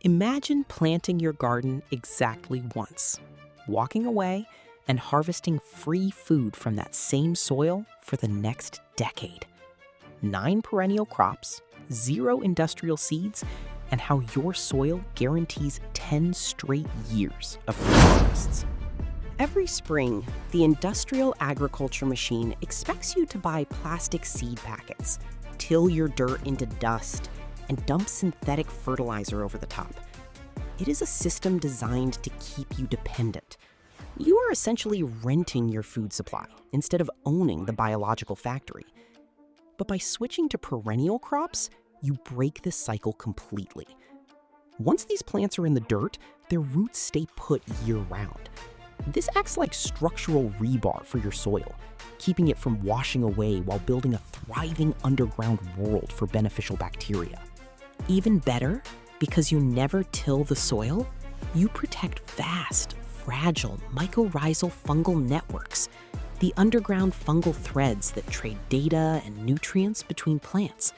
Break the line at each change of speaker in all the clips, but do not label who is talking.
Imagine planting your garden exactly once, walking away and harvesting free food from that same soil for the next decade. 9 perennial crops, 0 industrial seeds, and how your soil guarantees 10 straight years of fruit harvests. Every spring, the industrial agriculture machine expects you to buy plastic seed packets, till your dirt into dust, and dump synthetic fertilizer over the top. It is a system designed to keep you dependent. You are essentially renting your food supply instead of owning the biological factory. But by switching to perennial crops, you break this cycle completely. Once these plants are in the dirt, their roots stay put year-round. This acts like structural rebar for your soil, keeping it from washing away while building a thriving underground world for beneficial bacteria. Even better, because you never till the soil, you protect vast, fragile mycorrhizal fungal networks, the underground fungal threads that trade data and nutrients between plants.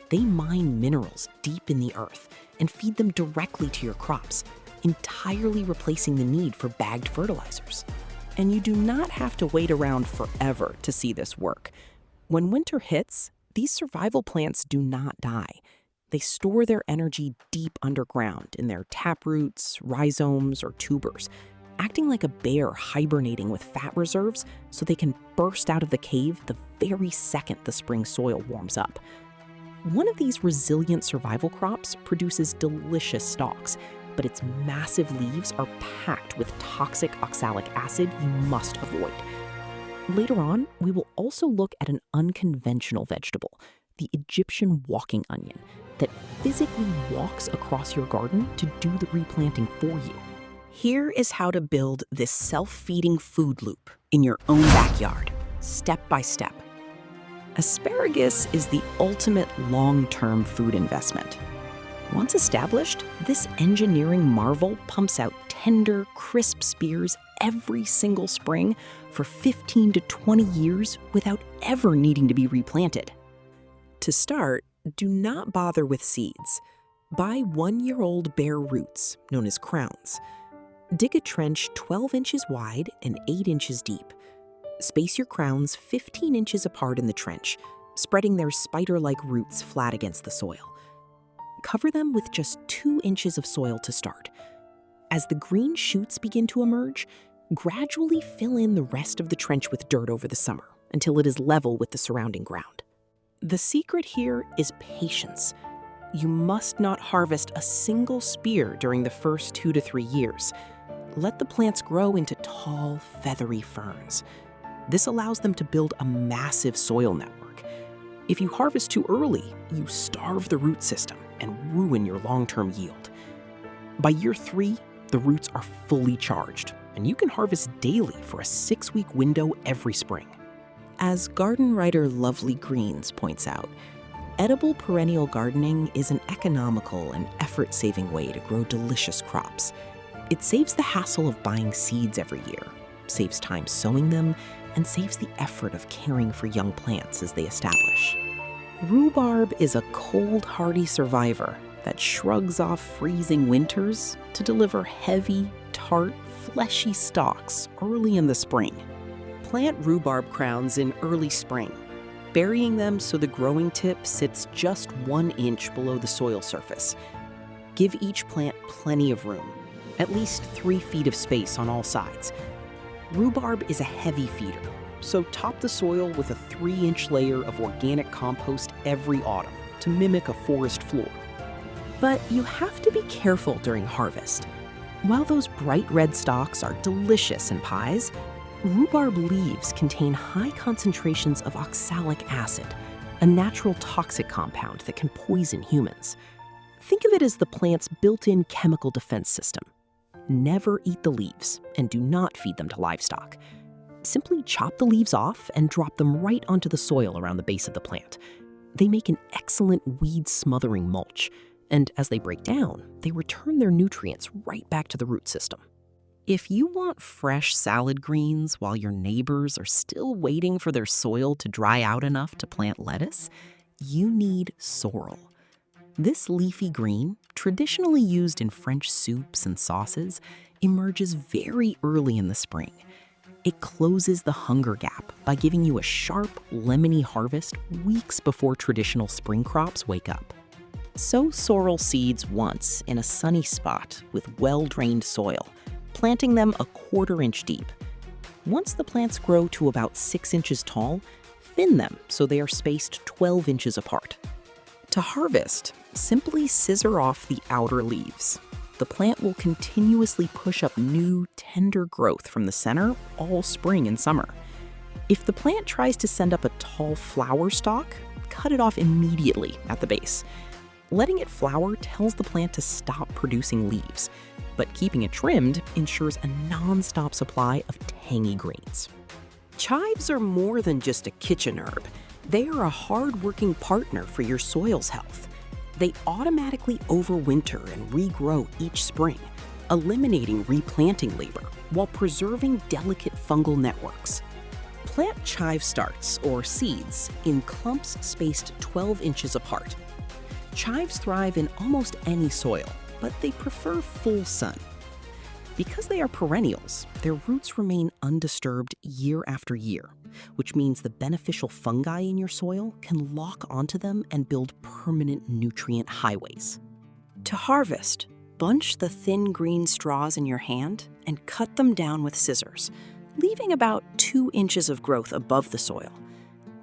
They mine minerals deep in the earth and feed them directly to your crops, entirely replacing the need for bagged fertilizers. And you do not have to wait around forever to see this work. When winter hits, these survival plants do not die. They store their energy deep underground in their taproots, rhizomes, or tubers, acting like a bear hibernating with fat reserves so they can burst out of the cave the very second the spring soil warms up. One of these resilient survival crops produces delicious stalks, but its massive leaves are packed with toxic oxalic acid you must avoid. Later on, we will also look at an unconventional vegetable, the Egyptian walking onion, that physically walks across your garden to do the replanting for you. Here is how to build this self-feeding food loop in your own backyard, step by step. Asparagus is the ultimate long-term food investment. Once established, this engineering marvel pumps out tender, crisp spears every single spring for 15 to 20 years without ever needing to be replanted. To start, do not bother with seeds. Buy 1-year-old bare roots, known as crowns. Dig a trench 12 inches wide and 8 inches deep. Space your crowns 15 inches apart in the trench, spreading their spider-like roots flat against the soil. Cover them with just 2 inches of soil to start. As the green shoots begin to emerge, gradually fill in the rest of the trench with dirt over the summer until it is level with the surrounding ground. The secret here is patience. You must not harvest a single spear during the first 2 to 3 years. Let the plants grow into tall, feathery ferns. This allows them to build a massive soil network. If you harvest too early, you starve the root system and ruin your long-term yield. By year 3, the roots are fully charged, and you can harvest daily for a 6-week window every spring. As garden writer Lovely Greens points out, edible perennial gardening is an economical and effort-saving way to grow delicious crops. It saves the hassle of buying seeds every year, saves time sowing them, and saves the effort of caring for young plants as they establish. Rhubarb is a cold, hardy survivor that shrugs off freezing winters to deliver heavy, tart, fleshy stalks early in the spring. Plant rhubarb crowns in early spring, burying them so the growing tip sits just 1 inch below the soil surface. Give each plant plenty of room, at least 3 feet of space on all sides. Rhubarb is a heavy feeder, so top the soil with a 3-inch layer of organic compost every autumn to mimic a forest floor. But you have to be careful during harvest. While those bright red stalks are delicious in pies, rhubarb leaves contain high concentrations of oxalic acid, a natural toxic compound that can poison humans. Think of it as the plant's built-in chemical defense system. Never eat the leaves, and do not feed them to livestock. Simply chop the leaves off and drop them right onto the soil around the base of the plant. They make an excellent weed-smothering mulch, and as they break down, they return their nutrients right back to the root system. If you want fresh salad greens while your neighbors are still waiting for their soil to dry out enough to plant lettuce, you need sorrel. This leafy green, traditionally used in French soups and sauces, emerges very early in the spring. It closes the hunger gap by giving you a sharp, lemony harvest weeks before traditional spring crops wake up. Sow sorrel seeds once in a sunny spot with well-drained soil, planting them a 1/4 inch deep. Once the plants grow to about 6 inches tall, thin them so they are spaced 12 inches apart. To harvest, simply scissor off the outer leaves. The plant will continuously push up new, tender growth from the center all spring and summer. If the plant tries to send up a tall flower stalk, cut it off immediately at the base. Letting it flower tells the plant to stop producing leaves, but keeping it trimmed ensures a non-stop supply of tangy greens. Chives are more than just a kitchen herb. They are a hard-working partner for your soil's health. They automatically overwinter and regrow each spring, eliminating replanting labor while preserving delicate fungal networks. Plant chive starts, or seeds, in clumps spaced 12 inches apart. Chives thrive in almost any soil, but they prefer full sun. Because they are perennials, their roots remain undisturbed year after year, which means the beneficial fungi in your soil can lock onto them and build permanent nutrient highways. To harvest, bunch the thin green straws in your hand and cut them down with scissors, leaving about 2 inches of growth above the soil.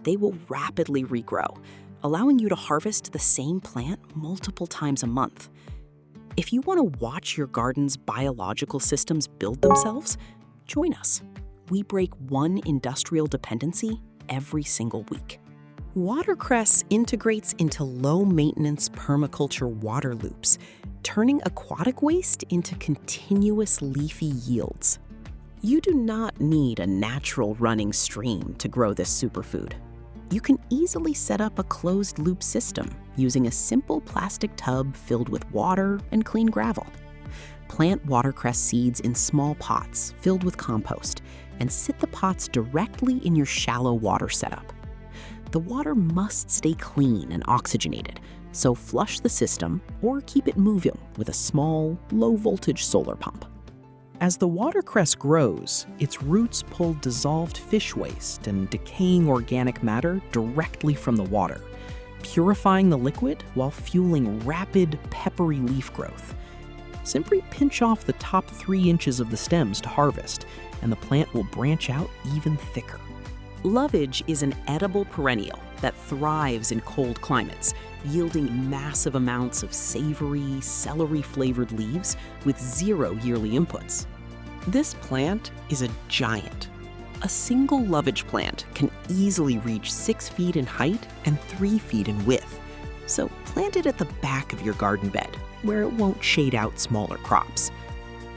They will rapidly regrow, allowing you to harvest the same plant multiple times a month. If you want to watch your garden's biological systems build themselves, join us. We break one industrial dependency every single week. Watercress integrates into low-maintenance permaculture water loops, turning aquatic waste into continuous leafy yields. You do not need a natural running stream to grow this superfood. You can easily set up a closed-loop system using a simple plastic tub filled with water and clean gravel. Plant watercress seeds in small pots filled with compost and sit the pots directly in your shallow water setup. The water must stay clean and oxygenated, so flush the system or keep it moving with a small, low-voltage solar pump. As the watercress grows, its roots pull dissolved fish waste and decaying organic matter directly from the water, purifying the liquid while fueling rapid, peppery leaf growth. Simply pinch off the top 3 inches of the stems to harvest, and the plant will branch out even thicker. Lovage is an edible perennial that thrives in cold climates, yielding massive amounts of savory, celery-flavored leaves with 0 yearly inputs. This plant is a giant. A single lovage plant can easily reach 6 feet in height and 3 feet in width. So plant it at the back of your garden bed, where it won't shade out smaller crops.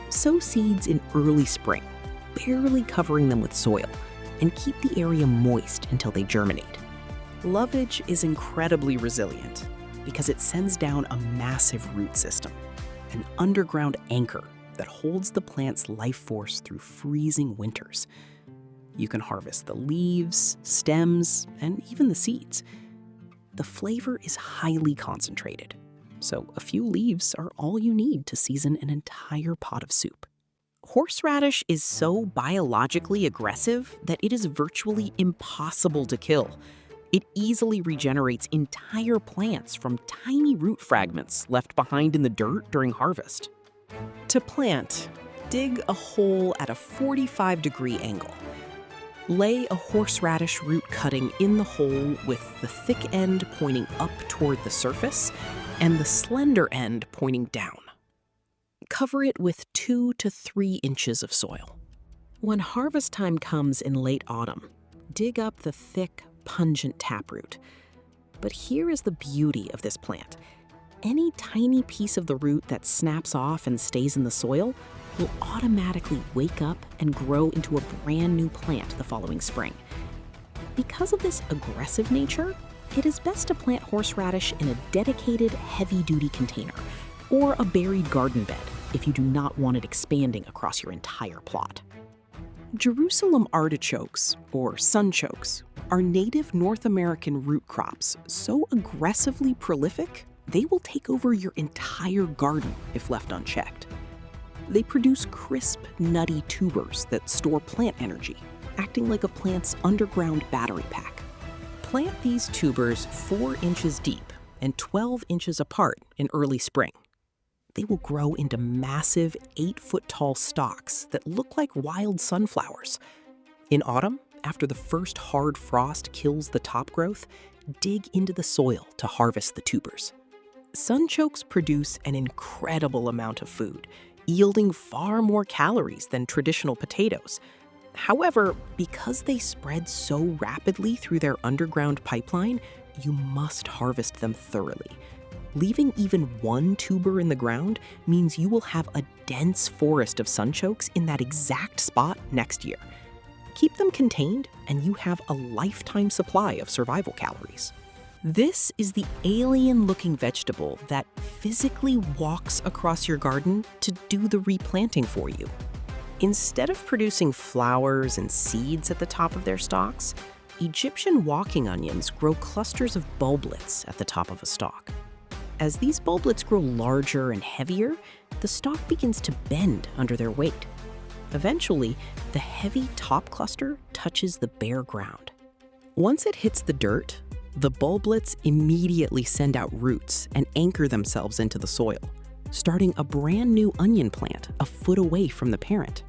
Sow seeds in early spring, barely covering them with soil, and keep the area moist until they germinate. Lovage is incredibly resilient because it sends down a massive root system, an underground anchor that holds the plant's life force through freezing winters. You can harvest the leaves, stems, and even the seeds. The flavor is highly concentrated, so a few leaves are all you need to season an entire pot of soup. Horseradish is so biologically aggressive that it is virtually impossible to kill. It easily regenerates entire plants from tiny root fragments left behind in the dirt during harvest. To plant, dig a hole at a 45-degree angle. Lay a horseradish root cutting in the hole with the thick end pointing up toward the surface and the slender end pointing down. Cover it with 2 to 3 inches of soil. When harvest time comes in late autumn, dig up the thick, pungent taproot. But here is the beauty of this plant. Any tiny piece of the root that snaps off and stays in the soil will automatically wake up and grow into a brand new plant the following spring. Because of this aggressive nature, it is best to plant horseradish in a dedicated heavy-duty container or a buried garden bed if you do not want it expanding across your entire plot. Jerusalem artichokes, or sunchokes, are native North American root crops so aggressively prolific They will take over your entire garden if left unchecked. They produce crisp, nutty tubers that store plant energy, acting like a plant's underground battery pack. Plant these tubers 4 inches deep and 12 inches apart in early spring. They will grow into massive 8-foot-tall stalks that look like wild sunflowers. In autumn, after the first hard frost kills the top growth, dig into the soil to harvest the tubers. Sunchokes produce an incredible amount of food, yielding far more calories than traditional potatoes. However, because they spread so rapidly through their underground pipeline, you must harvest them thoroughly. Leaving even one tuber in the ground means you will have a dense forest of sunchokes in that exact spot next year. Keep them contained, and you have a lifetime supply of survival calories. This is the alien-looking vegetable that physically walks across your garden to do the replanting for you. Instead of producing flowers and seeds at the top of their stalks, Egyptian walking onions grow clusters of bulblets at the top of a stalk. As these bulblets grow larger and heavier, the stalk begins to bend under their weight. Eventually, the heavy top cluster touches the bare ground. Once it hits the dirt, the bulblets immediately send out roots and anchor themselves into the soil, starting a brand new onion plant a foot away from the parent.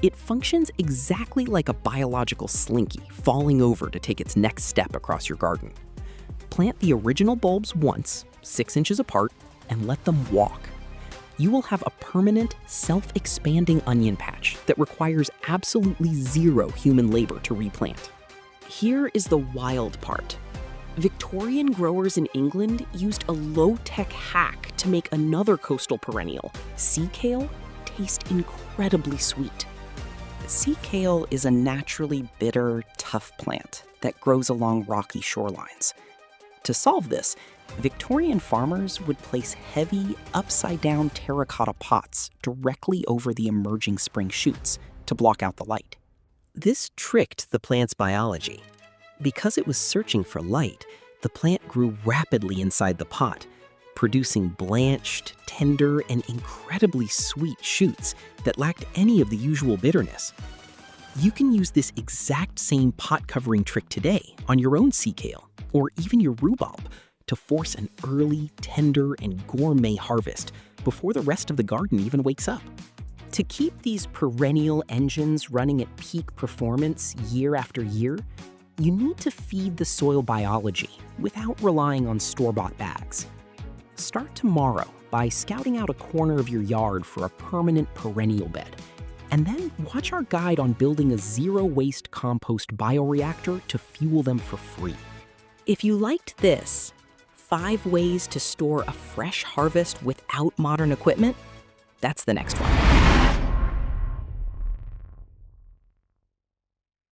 It functions exactly like a biological slinky falling over to take its next step across your garden. Plant the original bulbs once, 6 inches apart, and let them walk. You will have a permanent, self-expanding onion patch that requires absolutely zero human labor to replant. Here is the wild part. Victorian growers in England used a low-tech hack to make another coastal perennial, sea kale, taste incredibly sweet. Sea kale is a naturally bitter, tough plant that grows along rocky shorelines. To solve this, Victorian farmers would place heavy, upside-down terracotta pots directly over the emerging spring shoots to block out the light. This tricked the plant's biology. Because it was searching for light, the plant grew rapidly inside the pot, producing blanched, tender, and incredibly sweet shoots that lacked any of the usual bitterness. You can use this exact same pot covering trick today on your own sea kale, or even your rhubarb, to force an early, tender, and gourmet harvest before the rest of the garden even wakes up. To keep these perennial engines running at peak performance year after year, you need to feed the soil biology without relying on store-bought bags. Start tomorrow by scouting out a corner of your yard for a permanent perennial bed, and then watch our guide on building a zero-waste compost bioreactor to fuel them for free. If you liked this, 5 ways to store a fresh harvest without modern equipment, that's the next one.